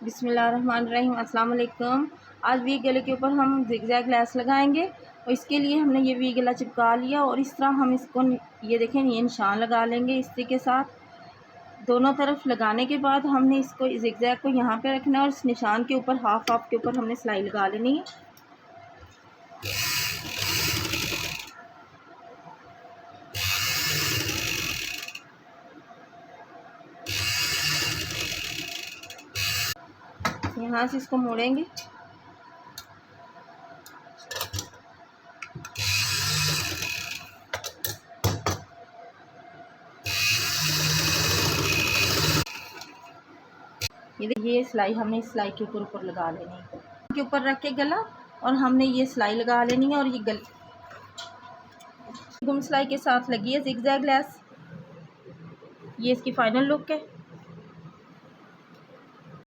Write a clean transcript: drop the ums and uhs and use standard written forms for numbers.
बिस्मिल्लाहिर्रहमानिर्रहीम। अस्सलाम वालेकुम। आज वी गले के ऊपर हम ज़िगज़ैग लैस लगाएंगे और इसके लिए हमने ये वी गला चिपका लिया और इस तरह हम इसको ये देखें ये निशान लगा लेंगे इस्त्री के साथ। दोनों तरफ लगाने के बाद हमने इसको ज़िगज़ैग को यहाँ पे रखना है और इस निशान के ऊपर हाफ के ऊपर हमने सिलाई लगा लेनी है। यहाँ से इसको मोड़ेंगे ये सिलाई हमने इस सिलाई के ऊपर लगा लेनी है, के ऊपर रख के गला और हमने ये सिलाई लगा लेनी है और ये गुम सिलाई के साथ लगी है ज़िगज़ैग लैस। ये इसकी फाइनल लुक है।